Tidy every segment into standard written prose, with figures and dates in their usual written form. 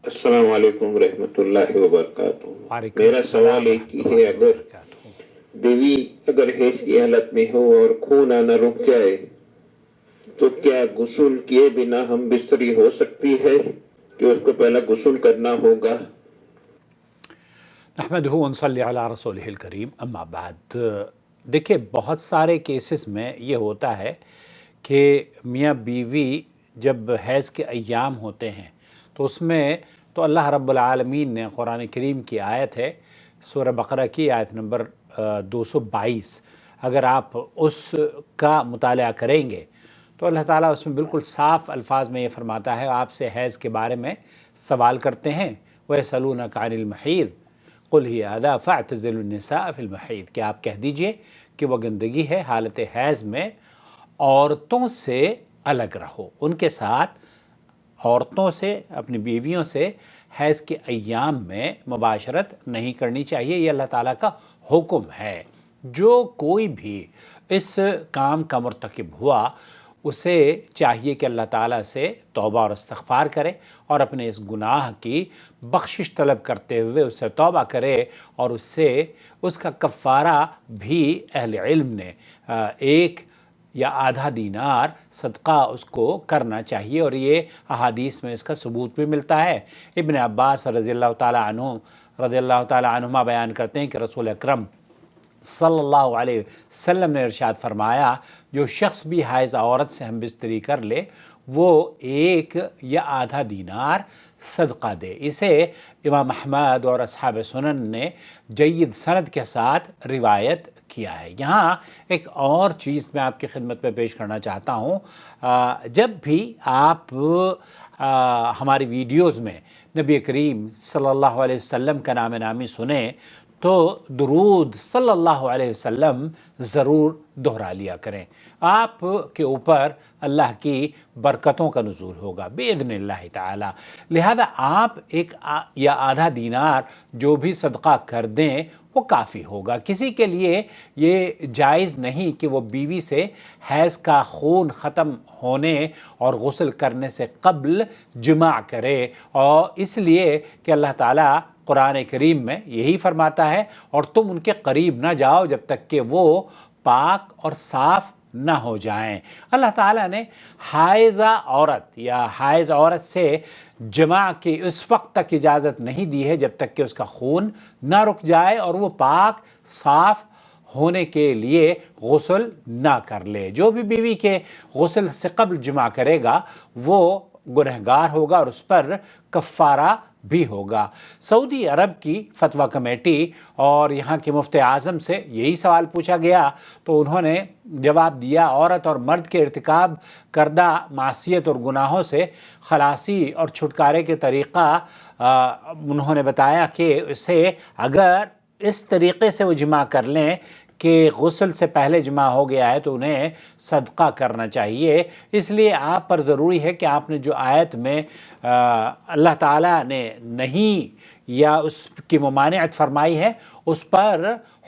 السلام علیکم ورحمۃ اللہ وبرکاتہ۔ وعلیکم میرا السلام سوال ایک ہی ورحمۃ ہے، اللہ اگر وبرکاتہ۔ بیوی اگر حیض کی حالت میں ہو اور خون آنا رک جائے تو کیا غسل کیے بنا ہم بستری ہو سکتی ہے کہ اس کو پہلا غسل کرنا ہوگا؟ نحمدہ ونصلی علی رسولہ الکریم، اما بعد۔ دیکھیں، بہت سارے کیسز میں یہ ہوتا ہے کہ میاں بیوی جب حیض کے ایام ہوتے ہیں تو اس میں تو اللہ رب العالمین نے قرآن کریم کی آیت ہے، سورہ بقرہ کی آیت نمبر 222، اگر آپ اس کا مطالعہ کریں گے تو اللہ تعالیٰ اس میں بالکل صاف الفاظ میں یہ فرماتا ہے، آپ سے حیض کے بارے میں سوال کرتے ہیں، وَيَسْأَلُونَكَ عَنِ الْمَحِيضِ قُلْ هِيَ أَذًى فَاعْتَزِلُوا النِّسَاءَ فِي الْمَحِيضِ، کہ آپ کہہ دیجئے کہ وہ گندگی ہے حالت حیض میں، عورتوں سے الگ رہو، ان کے ساتھ، عورتوں سے، اپنی بیویوں سے حیض کے ایام میں مباشرت نہیں کرنی چاہیے۔ یہ اللہ تعالیٰ کا حکم ہے۔ جو کوئی بھی اس کام کا مرتکب ہوا اسے چاہیے کہ اللہ تعالیٰ سے توبہ اور استغفار کرے اور اپنے اس گناہ کی بخشش طلب کرتے ہوئے اس سے توبہ کرے، اور اس سے اس کا کفارہ بھی اہل علم نے ایک یا آدھا دینار صدقہ اس کو کرنا چاہیے، اور یہ احادیث میں اس کا ثبوت بھی ملتا ہے۔ ابن عباس رضی اللہ تعالیٰ عنہما بیان کرتے ہیں کہ رسول اکرم صلی اللہ علیہ وسلم نے ارشاد فرمایا، جو شخص بھی حائض عورت سے ہم بستری کر لے وہ 1 یا آدھا دینار صدقہ دے۔ اسے امام احمد اور اصحاب سنن نے جید سند کے ساتھ روایت کیا ہے۔ یہاں ایک اور چیز میں آپ کی خدمت میں پیش کرنا چاہتا ہوں، جب بھی آپ ہماری ویڈیوز میں نبی کریم صلی اللہ علیہ وسلم کا نام نامی سنیں تو درود صلی اللہ علیہ وسلم ضرور دہرا لیا کریں، آپ کے اوپر اللہ کی برکتوں کا نزول ہوگا باذن اللہ تعالی۔ لہذا آپ 1 یا آدھا دینار جو بھی صدقہ کر دیں وہ کافی ہوگا۔ کسی کے لیے یہ جائز نہیں کہ وہ بیوی سے حیض کا خون ختم ہونے اور غسل کرنے سے قبل جماع کرے، اور اس لیے کہ اللہ تعالیٰ قرآن کریم میں یہی فرماتا ہے، اور تم ان کے قریب نہ جاؤ جب تک کہ وہ پاک اور صاف نہ ہو جائیں۔ اللہ تعالیٰ نے حائضہ عورت یا حائض عورت سے جماع کی اس وقت تک اجازت نہیں دی ہے جب تک کہ اس کا خون نہ رک جائے اور وہ پاک صاف ہونے کے لیے غسل نہ کر لے۔ جو بھی بیوی کے غسل سے قبل جماع کرے گا وہ گنہگار ہوگا اور اس پر کفارہ بھی ہوگا۔ سعودی عرب کی فتویٰ کمیٹی اور یہاں کے مفتی اعظم سے یہی سوال پوچھا گیا تو انہوں نے جواب دیا، عورت اور مرد کے ارتکاب کردہ معصیت اور گناہوں سے خلاصی اور چھٹکارے کے طریقہ انہوں نے بتایا کہ اسے اگر اس طریقے سے وہ جماع کر لیں کہ غسل سے پہلے جماع ہو گیا ہے تو انہیں صدقہ کرنا چاہیے۔ اس لیے آپ پر ضروری ہے کہ آپ نے جو آیت میں اللہ تعالیٰ نے نہیں یا اس کی ممانعت فرمائی ہے اس پر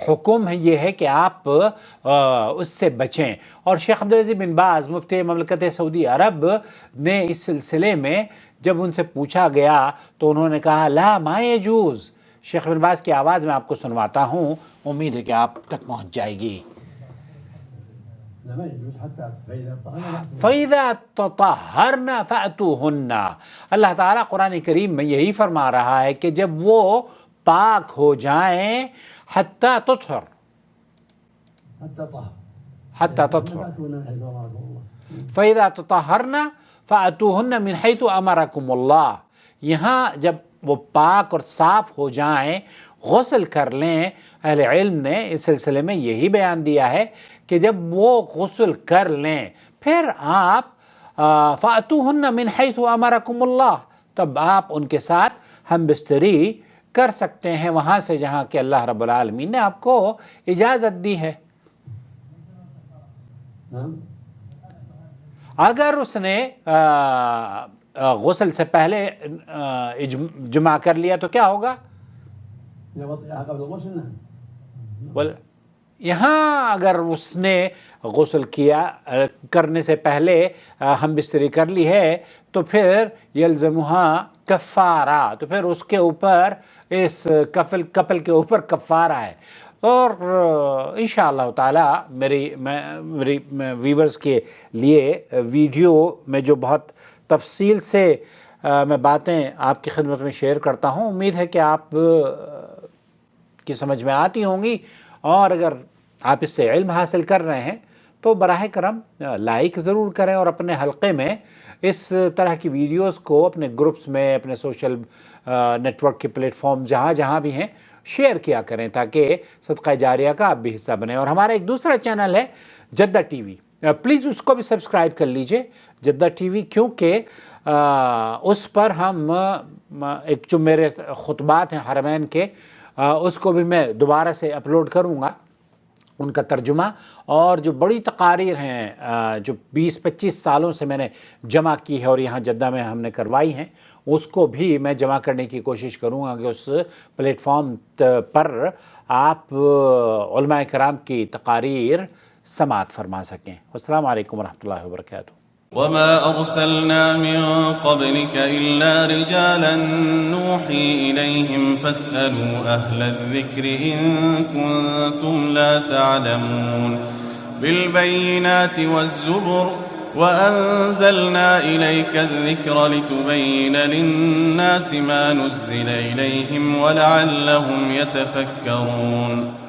حکم یہ ہے کہ آپ اس سے بچیں۔ اور شیخ عبدالعزیز بن باز مفتی مملکت سعودی عرب نے اس سلسلے میں جب ان سے پوچھا گیا تو انہوں نے کہا لا ما یجوز۔ شیخ بن باز کی آواز میں آپ کو سنواتا ہوں، امید ہے کہ آپ تک پہنچ جائے گی۔ فَإِذَا تَطَهَّرْنَ فَأْتُوهُنَّ، اللہ تعالیٰ قرآن کریم میں یہی فرما رہا ہے کہ جب وہ پاک ہو جائیں، حتیٰ تطہر، فَإِذَا تَطَهَّرْنَ فَأْتُوهُنَّ مِنْ حَيْثُ أَمَرَكُمُ اللَّهُ، یہاں جب وہ پاک اور صاف ہو جائیں غسل کر لیں۔ اہل علم نے اس سلسلے میں یہی بیان دیا ہے کہ جب وہ غسل کر لیں پھر آپ فَأْتُوهُنَّ مِنْ حَيْثُ أَمَرَكُمُ اللَّهُ، تب آپ ان کے ساتھ ہم بستری کر سکتے ہیں وہاں سے جہاں کہ اللہ رب العالمین نے آپ کو اجازت دی ہے۔ اگر اس نے غسل سے پہلے جماع کر لیا تو کیا ہوگا؟ یہاں اگر اس نے غسل کیا کرنے سے پہلے ہم بستری کر لی ہے تو پھر یلزمہا کفارہ، تو پھر اس کے اوپر اس کپل کے اوپر کفارہ ہے. اور انشاءاللہ تعالی میری ویورز کے لیے ویڈیو میں جو بہت تفصیل سے میں باتیں آپ کی خدمت میں شیئر کرتا ہوں، امید ہے کہ آپ کی سمجھ میں آتی ہوں گی، اور اگر آپ اس سے علم حاصل کر رہے ہیں تو براہ کرم لائک ضرور کریں، اور اپنے حلقے میں اس طرح کی ویڈیوز کو اپنے گروپس میں، اپنے سوشل نیٹ ورک کے پلیٹ فارم جہاں بھی ہیں شیئر کیا کریں، تاکہ صدقہ جاریہ کا آپ بھی حصہ بنیں. اور ہمارا ایک دوسرا چینل ہے جدہ ٹی وی، پلیز اس کو بھی سبسکرائب کر لیجئے، جدہ ٹی وی، کیونکہ اس پر ہم ایک جو میرے خطبات ہیں حرمین کے، اس کو بھی میں دوبارہ سے اپلوڈ کروں گا، ان کا ترجمہ، اور جو بڑی تقاریر ہیں جو 20-25 سالوں سے میں نے جمع کی ہے اور یہاں جدہ میں ہم نے کروائی ہیں، اس کو بھی میں جمع کرنے کی کوشش کروں گا کہ اس پلیٹ فارم پر آپ علماء کرام کی تقاریر سماعت فرما سکیں. السلام علیکم ورحمۃ اللہ وبرکاتہ. وما أرسلنا من قبلك إلا رجالا نوحي إليهم فاسألوا أهل الذكر إن كنتم لا تعلمون بالبينات والزبر وأنزلنا إليك الذكر لتبين للناس ما نزل إليهم ولعلهم يتفكرون.